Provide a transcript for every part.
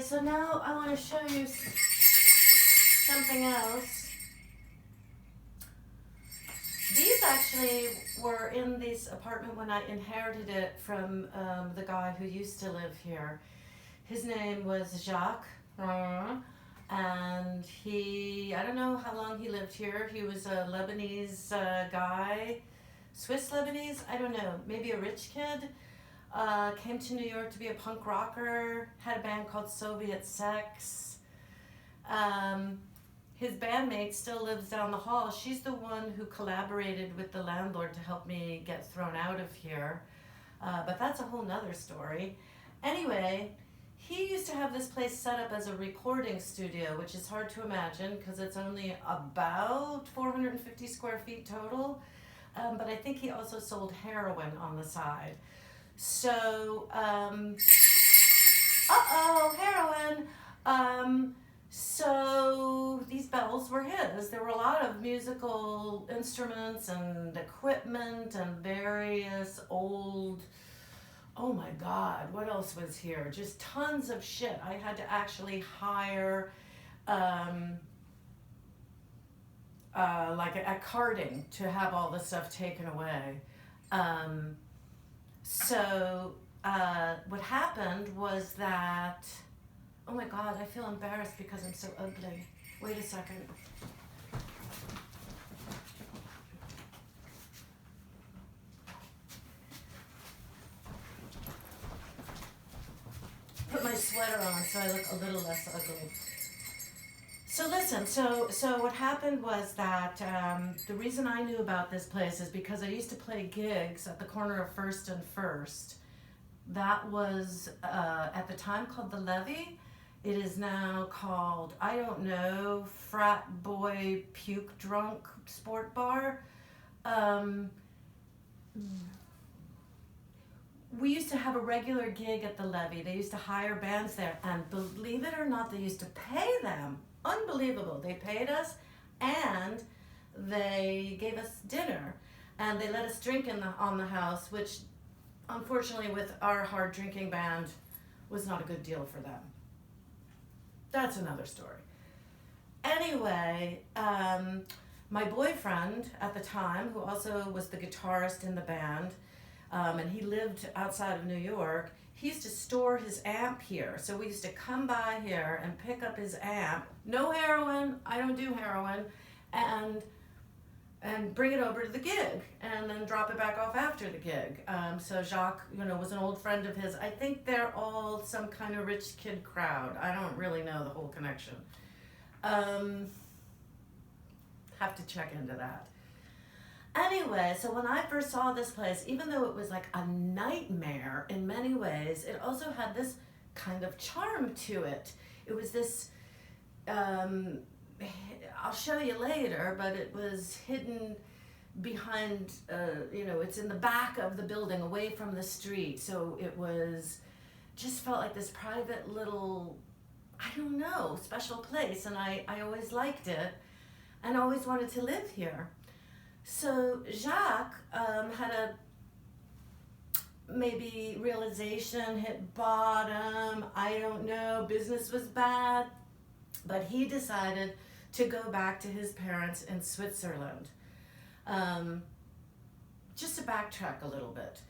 Okay, so now I want to show you something else. These actually were in this apartment when I inherited it from the guy who used to live here. His name was Jacques, and I don't know how long he lived here. He was a Lebanese guy, Swiss Lebanese, I don't know, maybe a rich kid. Came to New York to be a punk rocker, had a band called Soviet Sex. His bandmate still lives down the hall. She's the one who collaborated with the landlord to help me get thrown out of here. But that's a whole nother story. Anyway, he used to have this place set up as a recording studio, which is hard to imagine because it's only about 450 square feet total. But I think he also sold heroin on the side. So, heroin. So these bells were his. There were a lot of musical instruments and equipment and various old, oh my God, what else was here? Just tons of shit. I had to actually hire like a carting to have all the stuff taken away. So what happened was that, oh my God, I feel embarrassed because I'm so ugly. Wait a second. Put my sweater on so I look a little less ugly. So listen, so what happened was that the reason I knew about this place is because I used to play gigs at the corner of First and First. That was at the time called the Levee. It is now called, I don't know, Frat Boy Puke Drunk Sport Bar. We used to have a regular gig at the Levee. They used to hire bands there, and believe it or not, they used to pay them. Unbelievable. They paid us, and they gave us dinner, and they let us drink on the house, which unfortunately with our hard drinking band was not a good deal for them. That's another story. Anyway, my boyfriend at the time, who also was the guitarist in the band, and he lived outside of New York, he used to store his amp here. So we used to come by here and pick up his amp. No heroin, I don't do heroin, and bring it over to the gig and then drop it back off after the gig. So Jacques, was an old friend of his. I think they're all some kind of rich kid crowd. I don't really know the whole connection. Have to check into that. Anyway, so when I first saw this place, even though it was like a nightmare in many ways, it also had this kind of charm to it. It was this, I'll show you later, but it was hidden behind, it's in the back of the building away from the street. So it just felt like this private little, I don't know, special place. And I always liked it and always wanted to live here. So Jacques had a maybe realization, hit bottom, I don't know, business was bad, but he decided to go back to his parents in Switzerland. Just to backtrack a little bit.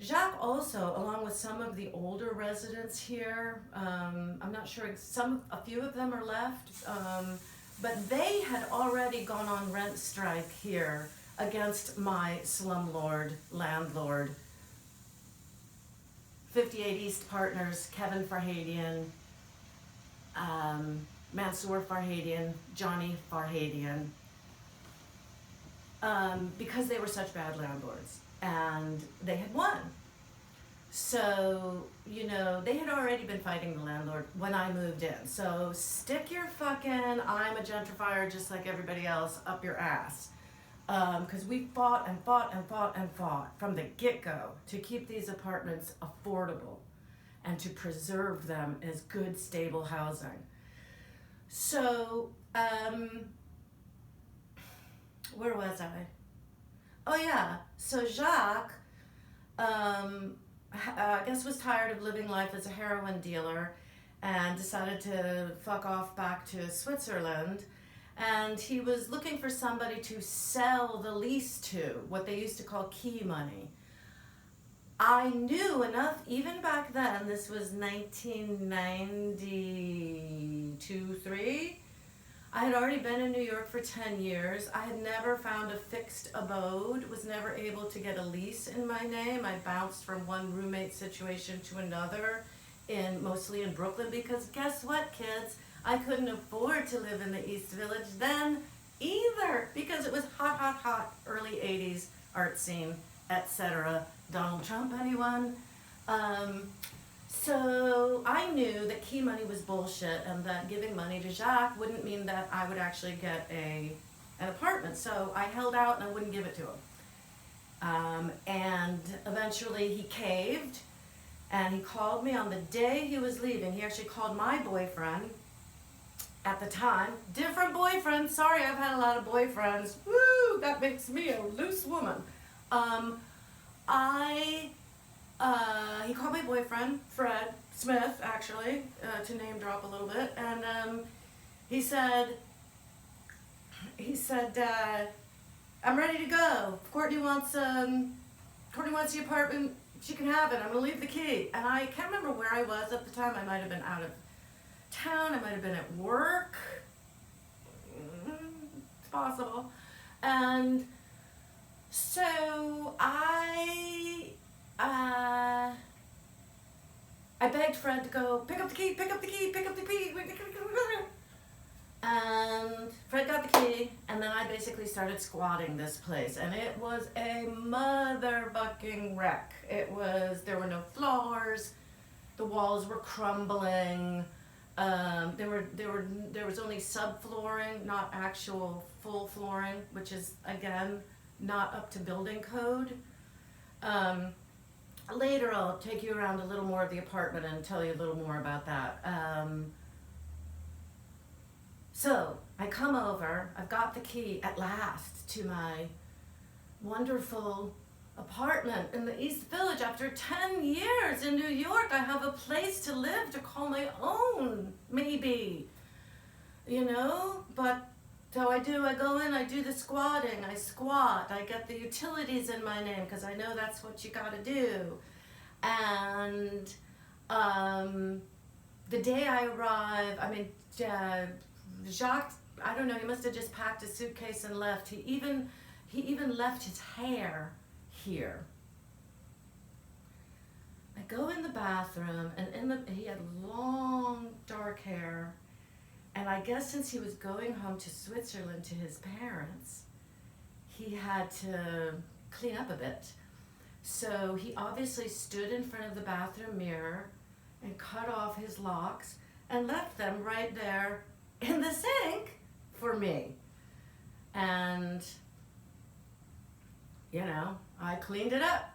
Jacques also, along with some of the older residents here, I'm not sure, a few of them are left, but they had already gone on rent strike here against my slumlord landlord. 58 East partners, Kevin Farhadian, Mansour Farhadian, Johnny Farhadian, because they were such bad landlords, and they had won. So, they had already been fighting the landlord when I moved in. So stick your fucking, I'm a gentrifier just like everybody else, up your ass. Because we fought and fought and fought and fought from the get-go to keep these apartments affordable and to preserve them as good, stable housing. So, where was I? Oh yeah, so Jacques, I guess was tired of living life as a heroin dealer and decided to fuck off back to Switzerland. And he was looking for somebody to sell the lease to, what they used to call key money. I knew enough, even back then, this was 1992, 3. I had already been in New York for 10 years. I had never found a fixed abode, was never able to get a lease in my name. I bounced from one roommate situation to another, mostly in Brooklyn, because guess what, kids? I couldn't afford to live in the East Village then either, because it was hot, hot, hot, early 80s art scene, etc. Donald Trump, anyone? So I knew that key money was bullshit and that giving money to Jacques wouldn't mean that I would actually get an apartment. So I held out and I wouldn't give it to him. And eventually he caved and he called me on the day he was leaving. He actually called my boyfriend at the time. Different boyfriend. Sorry, I've had a lot of boyfriends. Woo, that makes me a loose woman. He called my boyfriend, Fred Smith, actually, to name drop a little bit, and he said, I'm ready to go. Courtney wants the apartment. She can have it. I'm gonna leave the key. And I can't remember where I was at the time. I might have been out of town. I might have been at work. It's possible. And so I begged Fred to go pick up the key. And Fred got the key, and then I basically started squatting this place, and it was a motherfucking wreck. There were no floors, the walls were crumbling, there was only subflooring, not actual full flooring, which is, again, not up to building code. Later I'll take you around a little more of the apartment and tell you a little more about that. So I come over, I've got the key at last to my wonderful apartment in the East Village. After 10 years in New York, I have a place to live, to call my own, maybe, but so I go in, I do the squatting, I squat, I get the utilities in my name, because I know that's what you gotta do. And the day I arrive, Jacques, I don't know, he must have just packed his suitcase and left. He even left his hair here. I go in the bathroom, and he had long, dark hair. And I guess since he was going home to Switzerland to his parents, he had to clean up a bit. So he obviously stood in front of the bathroom mirror and cut off his locks and left them right there in the sink for me. And, I cleaned it up.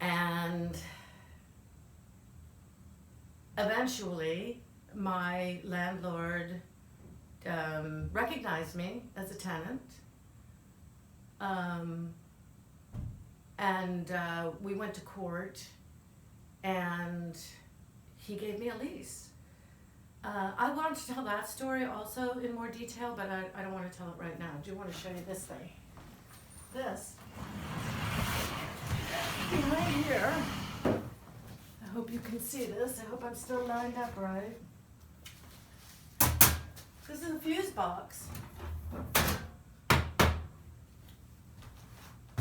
And eventually, my landlord recognized me as a tenant, and we went to court, and he gave me a lease. I want to tell that story also in more detail, but I don't want to tell it right now. I do want to show you this thing. This. Behind here. I hope you can see this. I hope I'm still lined up right. This is a fuse box.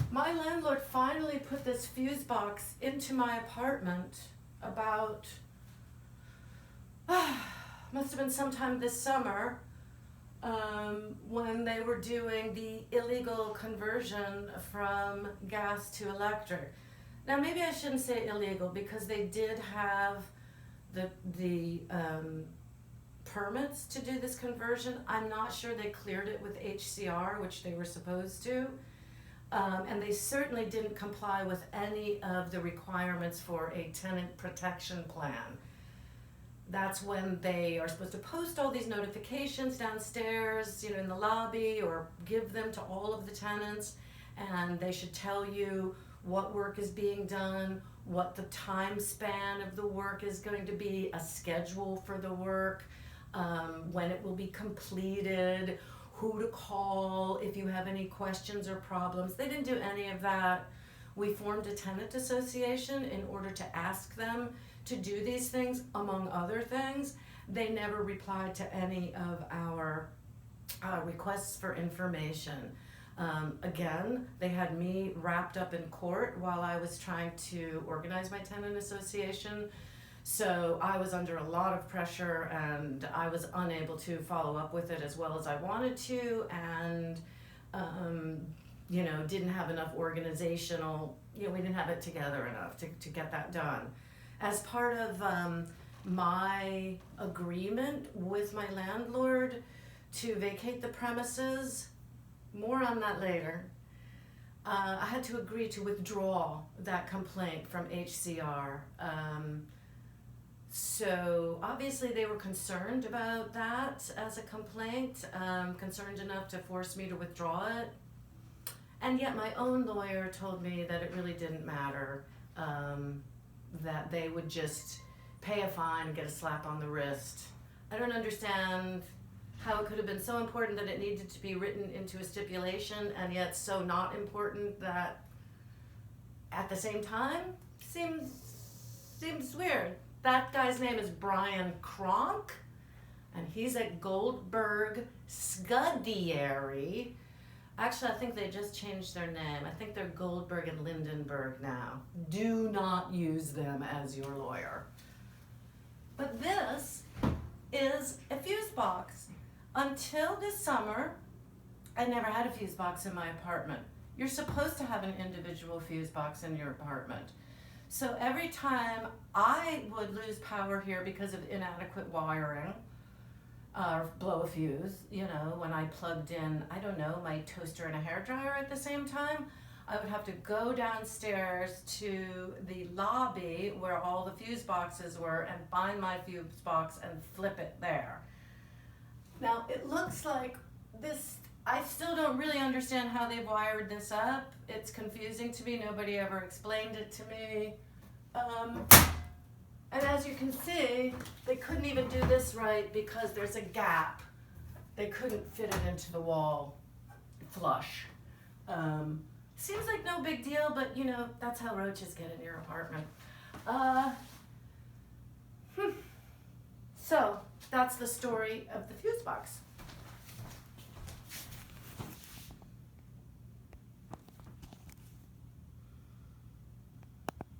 My landlord finally put this fuse box into my apartment about, must have been sometime this summer, when they were doing the illegal conversion from gas to electric. Now maybe I shouldn't say illegal, because they did have the permits to do this conversion. I'm not sure they cleared it with HCR, which they were supposed to. And they certainly didn't comply with any of the requirements for a tenant protection plan. That's when they are supposed to post all these notifications downstairs, in the lobby, or give them to all of the tenants, and they should tell you what work is being done, what the time span of the work is going to be, a schedule for the work, when it will be completed, who to call if you have any questions or problems. They didn't do any of that. We formed a tenant association in order to ask them to do these things, among other things. They never replied to any of our requests for information. Again, they had me wrapped up in court while I was trying to organize my tenant association. So I was under a lot of pressure and I was unable to follow up with it as well as I wanted to, and didn't have enough organizational, we didn't have it together enough to get that done. As part of my agreement with my landlord to vacate the premises, more on that later, I had to agree to withdraw that complaint from HCR. So obviously they were concerned about that as a complaint, concerned enough to force me to withdraw it. And yet my own lawyer told me that it really didn't matter, that they would just pay a fine and get a slap on the wrist. I don't understand how it could have been so important that it needed to be written into a stipulation, and yet so not important that at the same time seems weird. That guy's name is Brian Kronk, and he's at Goldberg Scudieri. Actually, I think they just changed their name. I think they're Goldberg and Lindenberg now. Do not use them as your lawyer. But this is a fuse box. Until this summer, I never had a fuse box in my apartment. You're supposed to have an individual fuse box in your apartment. So every time I would lose power here because of inadequate wiring, or blow a fuse, when I plugged in, my toaster and a hairdryer at the same time, I would have to go downstairs to the lobby where all the fuse boxes were and find my fuse box and flip it there. Now, it looks like this, I still don't really understand how they've wired this up. It's confusing to me. Nobody ever explained it to me. And as you can see, they couldn't even do this right because there's a gap. They couldn't fit it into the wall flush. Seems like no big deal, but that's how roaches get in your apartment. So that's the story of the fuse box.